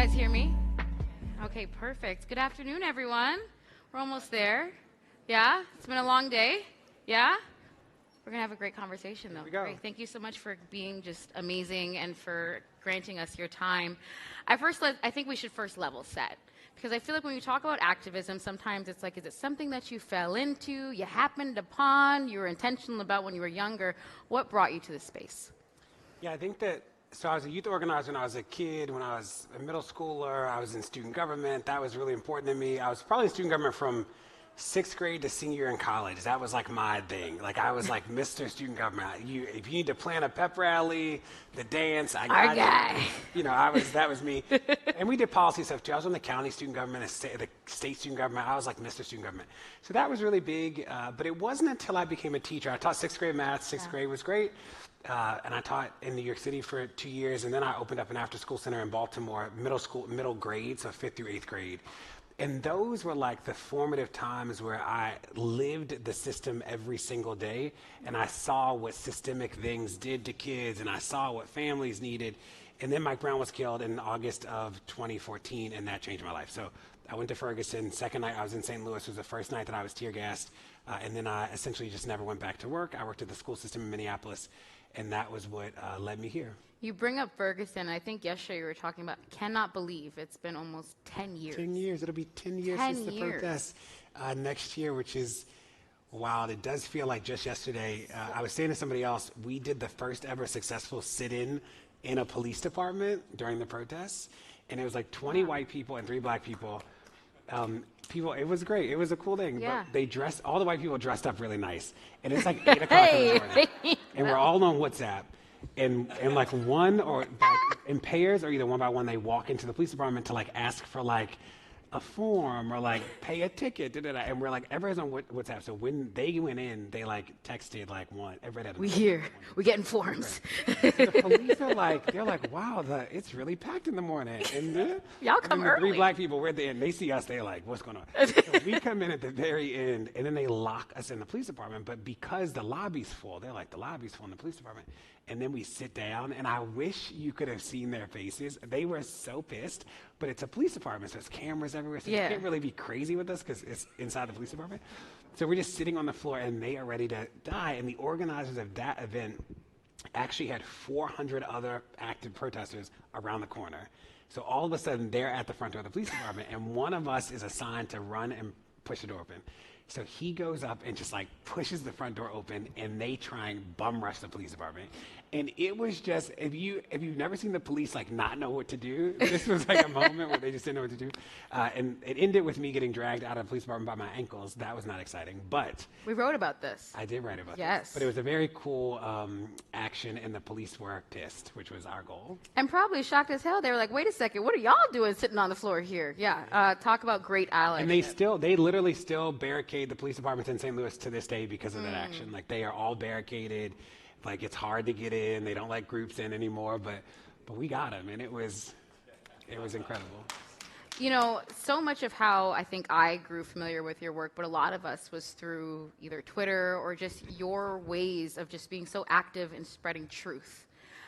guys hear me? Okay, perfect. Good afternoon, everyone. We're almost there. Yeah? It's been a long day. Yeah? We're going to have a great conversation, though. Here we go. Great. Thank you so much for being just amazing and for granting us your time. I think we should first level set. Because I feel like when we talk about activism, sometimes it's like, is it something that you fell into, you happened upon, you were intentional about when you were younger? What brought you to this space? Yeah, I think that, so I was a youth organizer when I was a kid. When I was a middle schooler, I was in student government. That was really important to me. I was probably in student government from 6th grade to senior year in college. That was like my thing. Like I was like Mr. Student Government. If you need to plan a pep rally, the dance, I got Our guy. You know, that was me. And we did policy stuff too. I was on the county student government, the state student government. I was like Mr. Student Government. So that was really big. But it wasn't until I became a teacher. I taught 6th grade math. Sixth grade was great. And I taught in New York City for 2 years. And then I opened up an after-school center in Baltimore, middle grade, so 5th through 8th grade. And those were like the formative times where I lived the system every single day, and I saw what systemic things did to kids, and I saw what families needed. And then Mike Brown was killed in August of 2014, and that changed my life. So I went to Ferguson. Second night I was in St. Louis. It was the first night that I was tear gassed. And then I essentially just never went back to work. I worked at the school system in Minneapolis, and that was what led me here. You bring up Ferguson. I think yesterday you were talking about, cannot believe it's been almost 10 years. 10 years. It'll be 10 years since the protest next year, which is wild. It does feel like just yesterday. I was saying to somebody else, we did the first ever successful sit-in in a police department during the protests. And it was like 20 white people and 3 black people. It was great. It was a cool thing. Yeah. But all the white people dressed up really nice. And it's like 8 o'clock in the morning. And we're all on WhatsApp. And like one or like in pairs or either one by one, they walk into the police department to like ask for like a form or like pay a ticket. And we're like, everybody's on WhatsApp. So when they went in, they like texted like one. Everybody had we here. We getting forms. Right. So the police are like, they're like, wow, it's really packed in the morning. And y'all come early. 3 black people, we're at the end. They see us. They're like, what's going on? So we come in at the very end, and then they lock us in the police department. But because the lobby's full, they're like, the lobby's full in the police department. And then we sit down, and I wish you could have seen their faces. They were so pissed, but it's a police department, so there's cameras everywhere, so you can't really be crazy with us because it's inside the police department. So we're just sitting on the floor, and they are ready to die. And the organizers of that event actually had 400 other active protesters around the corner. So all of a sudden, they're at the front door of the police department, and one of us is assigned to run and push the door open. So he goes up and just like pushes the front door open, and they try and bum rush the police department. And it was just, if you've never seen the police like not know what to do, this was like a moment where they just didn't know what to do. And it ended with me getting dragged out of the police department by my ankles. That was not exciting, but we wrote about this. I did write about yes. this. But it was a very cool action, and the police were pissed, which was our goal. And probably shocked as hell. They were like, wait a second, what are y'all doing sitting on the floor here? Yeah, talk about great allyship. And they literally still barricade the police departments in St. Louis to this day because of that action. Like they are all barricaded. Like it's hard to get in. They don't let groups in anymore, but we got them, and it was incredible. You know, so much of how I think I grew familiar with your work, but a lot of us was through either Twitter or just your ways of just being so active in spreading truth.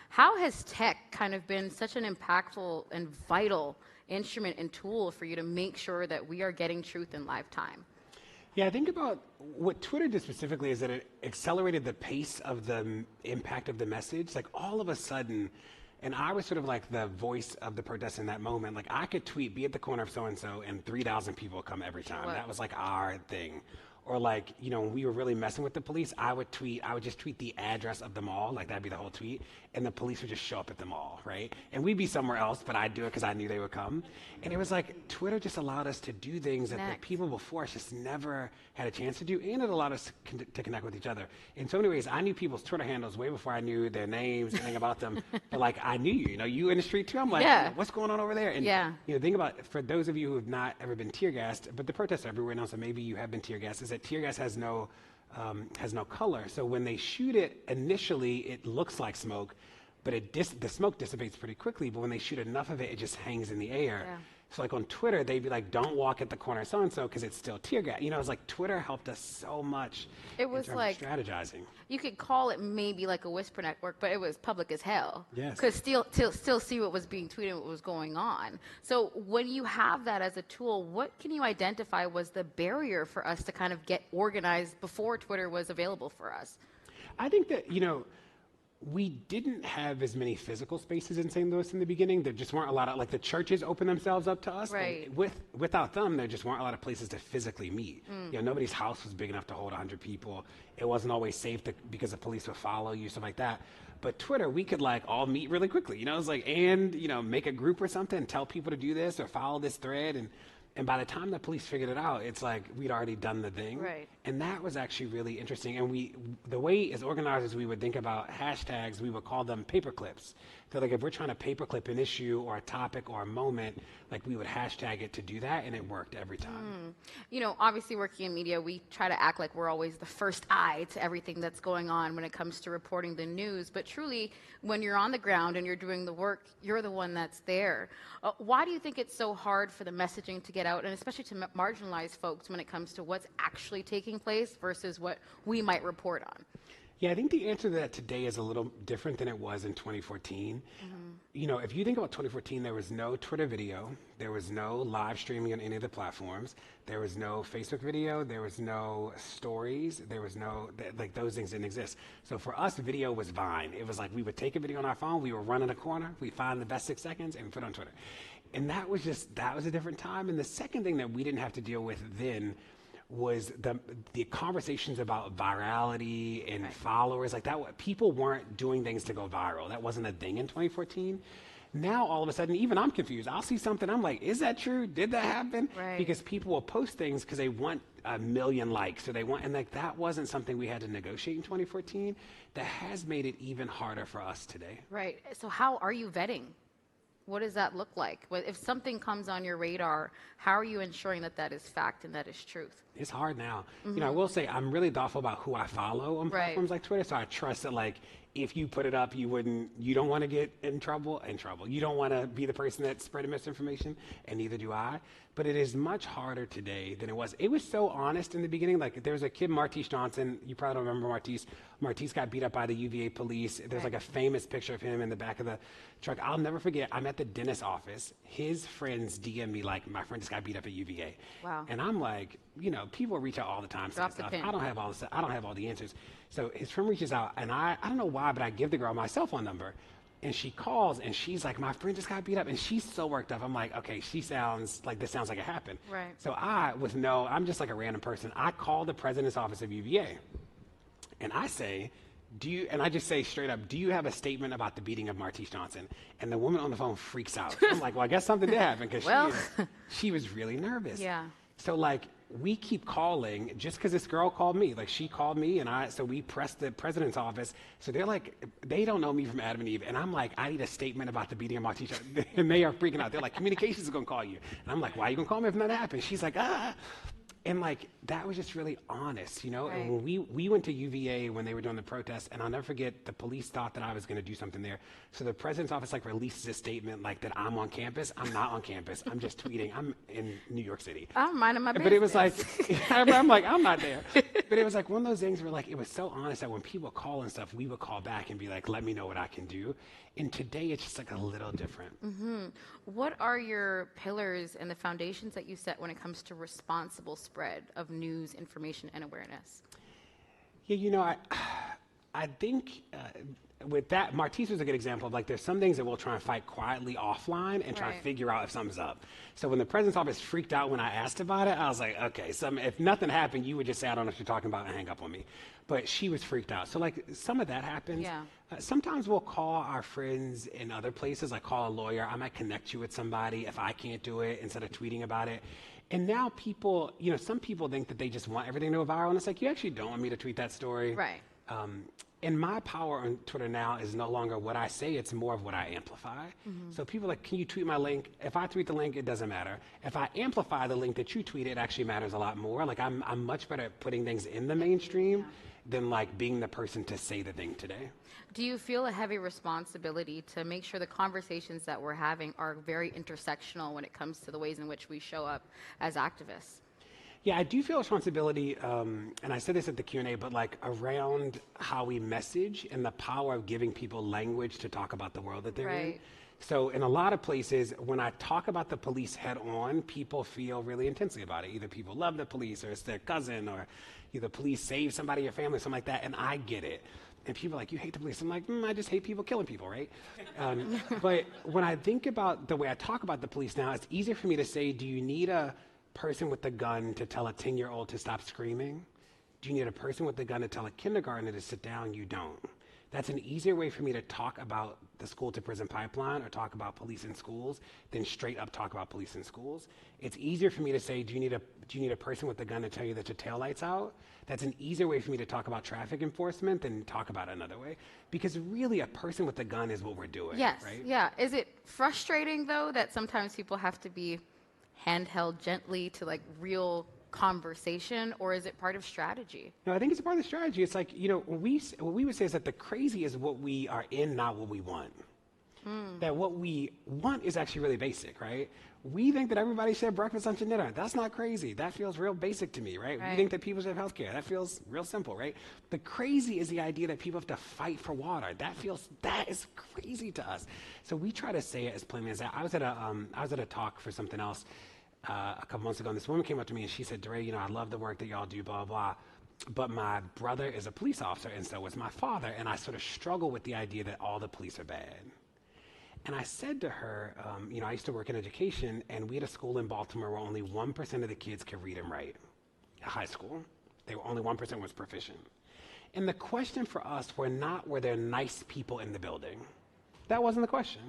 How has tech kind of been such an impactful and vital instrument and tool for you to make sure that we are getting truth in live time? Yeah, I think about what Twitter did specifically is that it accelerated the pace of the impact of the message. Like all of a sudden, and I was sort of like the voice of the protest in that moment. Like I could tweet, be at the corner of so-and-so, and 3,000 people come every time. That was like our thing. Or like, you know, when we were really messing with the police, I would just tweet the address of the mall, like that'd be the whole tweet, and the police would just show up at the mall, right? And we'd be somewhere else, but I'd do it because I knew they would come. And it was like, Twitter just allowed us to do things that the people before us just never had a chance to do, and it allowed us to connect with each other. In so many ways, I knew people's Twitter handles way before I knew their names, anything about them, but like I knew you in the street too. I'm like, what's going on over there? And you know, think about, for those of you who have not ever been tear gassed, but the protests are everywhere now, so maybe you have been tear gassed, is that tear gas has no color. So when they shoot it initially, it looks like smoke, but the smoke dissipates pretty quickly. But when they shoot enough of it, it just hangs in the air. So like on Twitter, they'd be like, don't walk at the corner of so-and-so because it's still tear gas. You know, it's like Twitter helped us so much It in was terms like of strategizing. you could call it maybe like a whisper network, but it was public as hell. Yes. Because still see what was being tweeted, what was going on. So when you have that as a tool, what can you identify was the barrier for us to kind of get organized before Twitter was available for us? I think that, you know, we didn't have as many physical spaces in St. Louis in the beginning. There just weren't a lot of, like, the churches opened themselves up to us. Right. And without them, there just weren't a lot of places to physically meet. You know, nobody's house was big enough to hold 100 people. It wasn't always safe because the police would follow you, stuff like that. But Twitter, we could like all meet really quickly. You know, it's like, and, you know, make a group or something, tell people to do this or follow this thread. And by the time the police figured it out, it's like we'd already done the thing. Right. And that was actually really interesting. And the way as organizers we would think about hashtags, we would call them paper clips. So like if we're trying to paperclip an issue or a topic or a moment, like we would hashtag it to do that, and it worked every time. You know, obviously working in media, we try to act like we're always the first eye to everything that's going on when it comes to reporting the news. But truly, when you're on the ground and you're doing the work, you're the one that's there. Why do you think it's so hard for the messaging to get out, and especially to marginalize folks when it comes to what's actually taking place versus what we might report on? Yeah, I think the answer to that today is a little different than it was in 2014. You know, if you think about 2014, there was no Twitter video, there was no live streaming on any of the platforms, there was no Facebook video, there was no stories, there was no, like those things didn't exist. So for us, video was Vine. It was like we would take a video on our phone, we would run in a corner, we find the best 6 seconds and put it on Twitter. And that was a different time. And the second thing that we didn't have to deal with then was the conversations about virality and followers like that. People weren't doing things to go viral. That wasn't a thing in 2014. Now all of a sudden, even I'm confused. I'll see something, I'm like, is that true? Did that happen? Right. Because people will post things because they want 1 million likes, or they want, and like that wasn't something we had to negotiate in 2014. That has made it even harder for us today. Right. So how are you vetting? What does that look like? If something comes on your radar, how are you ensuring that that is fact and that is truth? It's hard now. You know, I will say I'm really thoughtful about who I follow on platforms like Twitter. So I trust that, like, if you put it up, you don't want to get in trouble. You don't want to be the person that's spreading misinformation, and neither do I. But it is much harder today than it was. It was so honest in the beginning. Like, there was a kid, Martise Johnson. You probably don't remember Martise. Martise got beat up by the UVA police. There's like a famous picture of him in the back of the truck. I'll never forget. I'm at the dentist's office. His friends DM me like, my friend just got beat up at UVA. Wow. And I'm like, you know, people reach out all the time. Drop the pin. I don't have all the answers. So his friend reaches out, and I don't know why, but I give the girl my cell phone number. And she calls, and she's like, my friend just got beat up. And she's so worked up. I'm like, okay, this sounds like it happened. Right. So I'm just like a random person. I call the president's office of UVA. And I say, and I just say straight up, do you have a statement about the beating of Martise Johnson? And the woman on the phone freaks out. I'm like, well, I guess something did happen, because she was really nervous. Yeah. So like, we keep calling just because this girl called me. Like, she called me, so we pressed the president's office. So they're like, they don't know me from Adam and Eve. And I'm like, I need a statement about the beating of Martise Johnson. And they are freaking out. They're like, communications is going to call you. And I'm like, why are you going to call me if nothing happened? She's like, ah. And like, that was just really honest, you know? Right. And when we went to UVA when they were doing the protests, and I'll never forget, the police thought that I was going to do something there. So the president's office like releases a statement like that I'm on campus. I'm not on campus. I'm just tweeting. I'm in New York City. I'm minding my business. But it was like, I'm like, I'm not there. But it was like one of those things where like, it was so honest that when people call and stuff, we would call back and be like, let me know what I can do. And today it's just like a little different. Mm-hmm. What are your pillars and the foundations that you set when it comes to responsible spread of news, information, and awareness? Yeah, you know, I think with that, Martise was a good example of like, there's some things that we'll try and fight quietly offline and try to figure out if something's up. So when the president's office freaked out when I asked about it, I was like, okay, if nothing happened, you would just say, I don't know what you're talking about, and hang up on me. But she was freaked out. So like, some of that happens. Yeah. Sometimes we'll call our friends in other places, like call a lawyer. I might connect you with somebody if I can't do it, instead of tweeting about it. And now people, you know, some people think that they just want everything to go viral. And it's like, you actually don't want me to tweet that story. Right. And my power on Twitter now is no longer what I say, it's more of what I amplify. So people are like, can you tweet my link? If I tweet the link, it doesn't matter. If I amplify the link that you tweet, it actually matters a lot more. Like I'm much better at putting things in the mainstream than like being the person to say the thing today. Do you feel a heavy responsibility to make sure the conversations that we're having are very intersectional when it comes to the ways in which we show up as activists? Yeah, I do feel responsibility, and I said this at the Q&A, but like around how we message and the power of giving people language to talk about the world that they're in. So in a lot of places, when I talk about the police head on, people feel really intensely about it. Either people love the police, or it's their cousin, or either police save somebody in your family, something like that, and I get it. And people are like, you hate the police. I'm like, I just hate people killing people, right? But when I think about the way I talk about the police now, it's easier for me to say, do you need a person with a gun to tell a 10-year-old to stop screaming? Do you need a person with a gun to tell a kindergartner to sit down? You don't. That's an easier way for me to talk about the school to prison pipeline or talk about police in schools than straight up talk about police in schools. It's easier for me to say, do you need a person with a gun to tell you that your taillight's out? That's an easier way for me to talk about traffic enforcement than talk about it another way. Because really a person with a gun is what we're doing, right? Yeah. Is it frustrating though that sometimes people have to be handheld gently to like real conversation, or is it part of strategy? No, I think it's a part of the strategy. It's like, what we would say is that the crazy is what we are in, not what we want. That what we want is actually really basic, right? We think that everybody should have breakfast, lunch, and dinner. That's not crazy. That feels real basic to me, right? We think that people should have healthcare. That feels real simple, right? The crazy is the idea that people have to fight for water. That is crazy to us. So we try to say it as plainly as that. I was at a talk for something else a couple months ago, and this woman came up to me and she said, DeRay, I love the work that y'all do, blah, blah, but my brother is a police officer, and so is my father, and I sort of struggle with the idea that all the police are bad. And I said to her, I used to work in education, and we had a school in Baltimore where only 1% of the kids could read and write. High school, only 1% was proficient. And the question for us were there nice people in the building? That wasn't the question.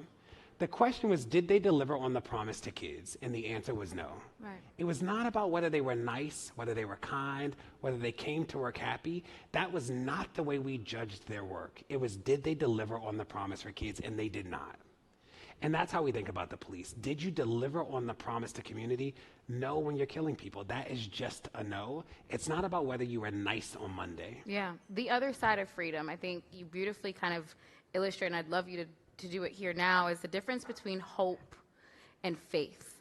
The question was, did they deliver on the promise to kids? And the answer was no. Right. It was not about whether they were nice, whether they were kind, whether they came to work happy. That was not the way we judged their work. It was, did they deliver on the promise for kids? And they did not. And that's how we think about the police. Did you deliver on the promise to community? No, when you're killing people. That is just a no. It's not about whether you were nice on Monday. Yeah. The other side of freedom, I think you beautifully kind of illustrate, and I'd love you to do it here now, is the difference between hope and faith.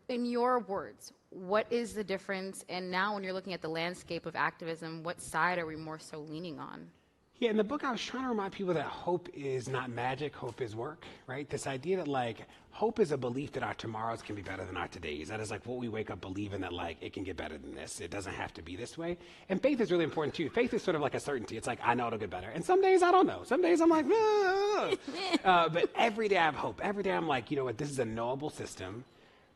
In your words, what is the difference? And now when you're looking at the landscape of activism, what side are we more so leaning on? Yeah, in the book, I was trying to remind people that hope is not magic, hope is work, right? This idea that, like, hope is a belief that our tomorrows can be better than our todays. That is, like, what we wake up believing that, like, it can get better than this. It doesn't have to be this way. And faith is really important, too. Faith is sort of like a certainty. It's like, I know it'll get better. And some days, I don't know. Some days, I'm like, but every day I have hope. Every day I'm like, you know what, this is a knowable system.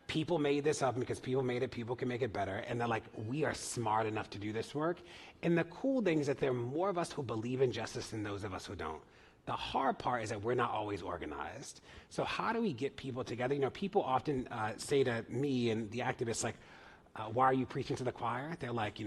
People made this up, and because people made it, people can make it better. And they're like, we are smart enough to do this work. And the cool thing is that there are more of us who believe in justice than those of us who don't. The hard part is that we're not always organized. So how do we get people together? People often say to me and the activists, like, why are you preaching to the choir? They're like,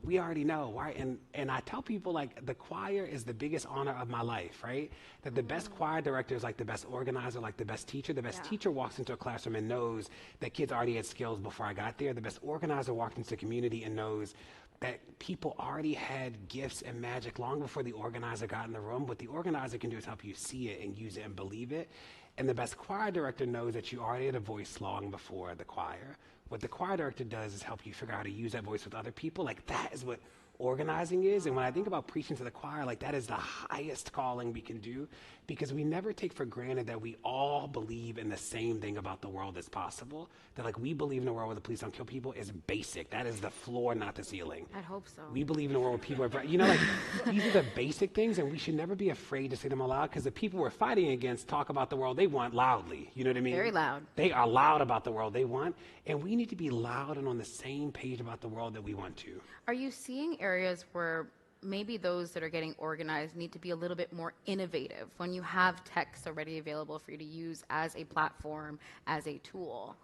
we already know. Why? And I tell people, like, the choir is the biggest honor of my life, right? That the best choir director is like the best organizer, like the best teacher. The best teacher walks into a classroom and knows that kids already had skills before I got there. The best organizer walked into the community and knows that people already had gifts and magic long before the organizer got in the room. What the organizer can do is help you see it and use it and believe it. And the best choir director knows that you already had a voice long before the choir. What the choir director does is help you figure out how to use that voice with other people. Like, that is what organizing is. And when I think about preaching to the choir, like, that is the highest calling we can do, because we never take for granted that we all believe in the same thing about the world as possible. That, like, we believe in a world where the police don't kill people is basic. That is the floor, not the ceiling. I hope so. We believe in a world where people are, like, these are the basic things, and we should never be afraid to say them aloud, because the people we're fighting against talk about the world they want loudly. You know what I mean? Very loud. They are loud about the world they want, and we need to be loud and on the same page about the world that we want to. Are you seeing areas where maybe those that are getting organized need to be a little bit more innovative when you have text already available for you to use as a platform, as a tool?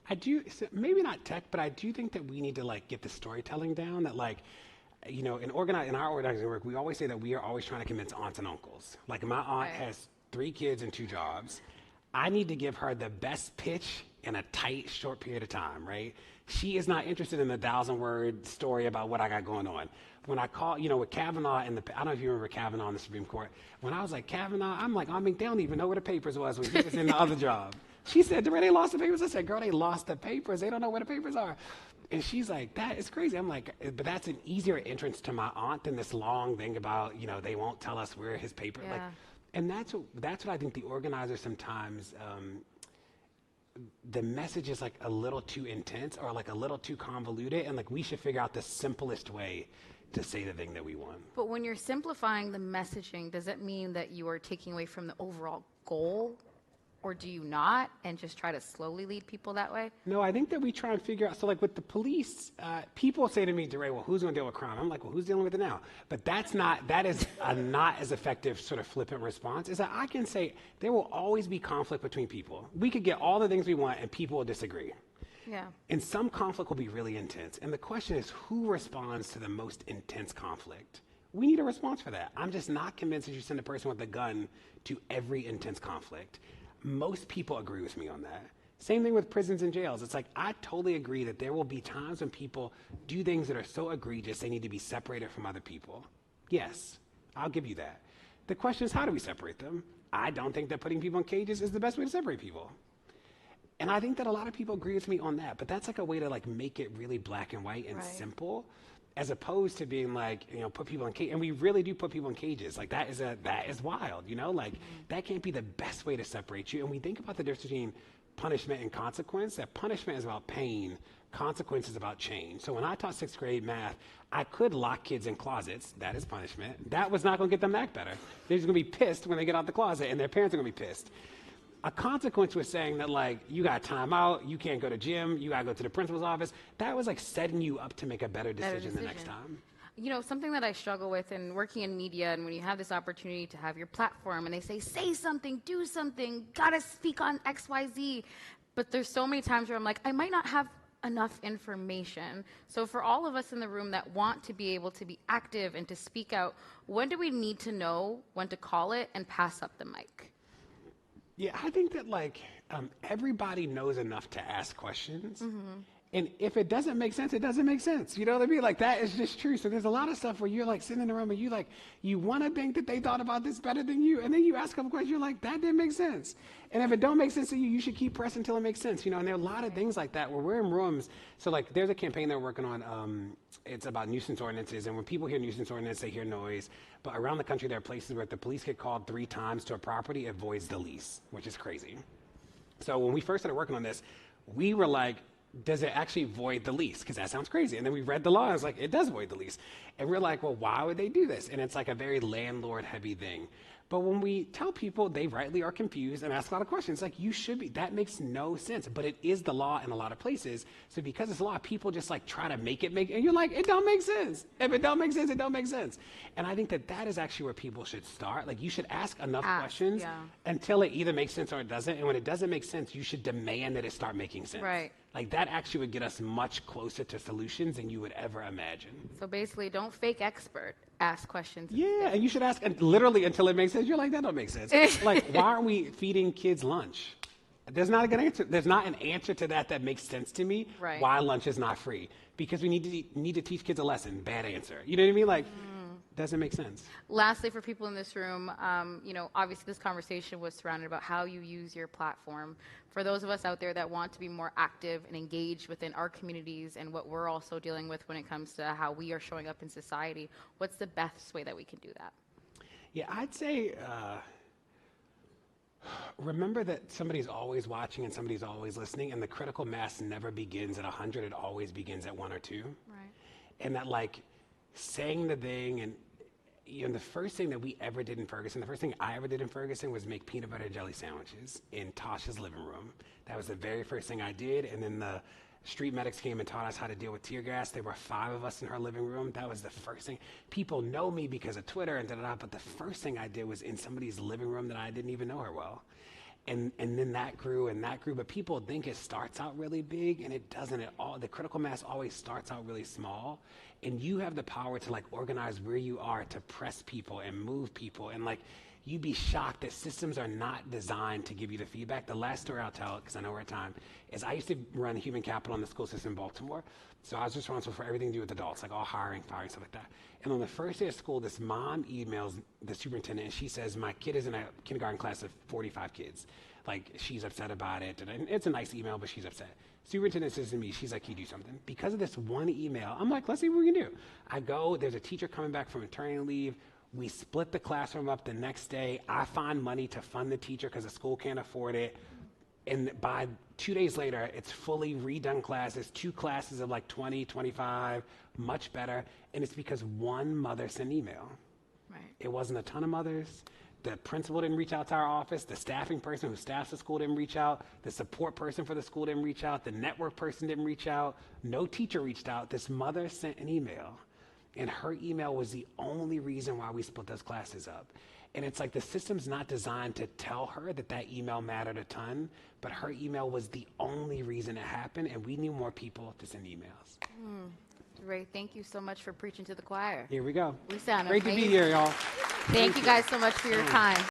I do, maybe not tech, but I do think that we need to, like, get the storytelling down. That, like, you know, in our organizing work, we always say that we are always trying to convince aunts and uncles. Like my aunt has 3 kids and 2 jobs. I need to give her the best pitch in a tight, short period of time, right? She is not interested in the 1,000-word story about what I got going on. When I call, you know, with Kavanaugh I don't know if you remember Kavanaugh in the Supreme Court. When I was like, Kavanaugh, I'm like, I mean, they don't even know where the papers was when he was in the other job. She said, DeRay, they lost the papers. I said, girl, they lost the papers. They don't know where the papers are. And she's like, that is crazy. I'm like, but that's an easier entrance to my aunt than this long thing about, you know, they won't tell us where his paper. Yeah. Like, and that's what I think the organizers sometimes, the message is like a little too intense or like a little too convoluted, and like we should figure out the simplest way to say the thing that we want. But when you're simplifying the messaging, does it mean that you are taking away from the overall goal? Or do you not, and just try to slowly lead people that way? No, I think that we try and figure out, so like with the police, people say to me, DeRay, well, who's going to deal with crime? I'm like, well, who's dealing with it now? But that is a not as effective sort of flippant response, is that I can say there will always be conflict between people. We could get all the things we want and people will disagree. Yeah. And some conflict will be really intense. And the question is, who responds to the most intense conflict? We need a response for that. I'm just not convinced that you send a person with a gun to every intense conflict. Most people agree with me on that. Same thing with prisons and jails. It's like, I totally agree that there will be times when people do things that are so egregious they need to be separated from other people. Yes, I'll give you that. The question is, how do we separate them? I don't think that putting people in cages is the best way to separate people. And I think that a lot of people agree with me on that, but that's like a way to like make it really black and white and simple, as opposed to being like, you know, put people in cages. And we really do put people in cages. Like that is wild, you know, like that can't be the best way to separate you. And we think about the difference between punishment and consequence, that punishment is about pain, consequence is about change. So when I taught 6th grade math, I could lock kids in closets. That is punishment. That was not going to get them to act better. They're just going to be pissed when they get out the closet, and their parents are going to be pissed. A consequence was saying that, like, you got time out, you can't go to gym, you got to go to the principal's office. That was like setting you up to make a better decision the next time. You know, something that I struggle with in working in media, and when you have this opportunity to have your platform and they say something, do something, gotta speak on XYZ. But there's so many times where I'm like, I might not have enough information. So for all of us in the room that want to be able to be active and to speak out, when do we need to know when to call it and pass up the mic? Yeah, I think that like everybody knows enough to ask questions. Mm-hmm. And if it doesn't make sense, it doesn't make sense. You know what I mean? Like that is just true. So there's a lot of stuff where you're like sitting in the room and you want to think that they thought about this better than you. And then you ask them a question, you're like, that didn't make sense. And if it don't make sense to you, you should keep pressing until it makes sense. You know, and there are a lot of things like that where we're in rooms. So like there's a campaign that we're working on. It's about nuisance ordinances. And when people hear nuisance ordinance, they hear noise. But around the country, there are places where if the police get called 3 times to a property, it voids the lease, which is crazy. So when we first started working on this, we were like, does it actually void the lease? Because that sounds crazy. And then we read the law, and it's like, it does void the lease. And we're like, well, why would they do this? And it's like a very landlord-heavy thing. But when we tell people, they rightly are confused and ask a lot of questions. Like, you should be. That makes no sense. But it is the law in a lot of places. So because it's law, people just like try to make it make. And you're like, it don't make sense. If it don't make sense, it don't make sense. And I think that is actually where people should start. Like, you should ask enough questions until it either makes sense or it doesn't. And when it doesn't make sense, you should demand that it start making sense. Right. Like, that actually would get us much closer to solutions than you would ever imagine. So basically, don't fake expert. Ask questions. Yeah, and you should ask literally until it makes sense. You're like, that don't make sense. Like, why are we feeding kids lunch? There's not a good answer. There's not an answer to that makes sense to me. Right. Why lunch is not free? Because we need to teach kids a lesson. Bad answer. You know what I mean? Like, doesn't make sense. Lastly, for people in this room, you know, obviously this conversation was surrounded about how you use your platform. For those of us out there that want to be more active and engaged within our communities and what we're also dealing with when it comes to how we are showing up in society, what's the best way that we can do that? Yeah, I'd say remember that somebody's always watching and somebody's always listening, and the critical mass never begins at 100. It always begins at 1 or 2. Right. And that, like, saying the thing, and you know, the first thing that we ever did in Ferguson, the first thing I ever did in Ferguson was make peanut butter and jelly sandwiches in Tasha's living room. That was the very first thing I did. And then the street medics came and taught us how to deal with tear gas. There were 5 of us in her living room. That was the first thing. People know me because of Twitter and da-da-da, but the first thing I did was in somebody's living room that I didn't even know her well. And then that grew and that grew, but people think it starts out really big, and it doesn't at all. The critical mass always starts out really small, and you have the power to like organize where you are to press people and move people, and like you'd be shocked that systems are not designed to give you the feedback. The last story I'll tell, because I know we're at time, is I used to run human capital in the school system in Baltimore. So I was responsible for everything to do with adults, like all hiring, firing, stuff like that. And on the first day of school, this mom emails the superintendent, and she says, my kid is in a kindergarten class of 45 kids. Like, she's upset about it. And it's a nice email, but she's upset. Superintendent says to me, she's like, can you do something? Because of this one email, I'm like, let's see what we can do. I go, there's a teacher coming back from maternity leave. We split the classroom up the next day. I find money to fund the teacher because the school can't afford it. And by 2 days later, it's fully redone classes, 2 classes of like 20, 25, much better. And it's because one mother sent an email. Right. It wasn't a ton of mothers. The principal didn't reach out to our office. The staffing person who staffs the school didn't reach out. The support person for the school didn't reach out. The network person didn't reach out. No teacher reached out. This mother sent an email. And her email was the only reason why we split those classes up. And it's like the system's not designed to tell her that that email mattered a ton, but her email was the only reason it happened, and we need more people to send emails. DeRay, thank you so much for preaching to the choir. Here we go. We sound Great to be amazing. here, y'all. Thank you guys so much for your time.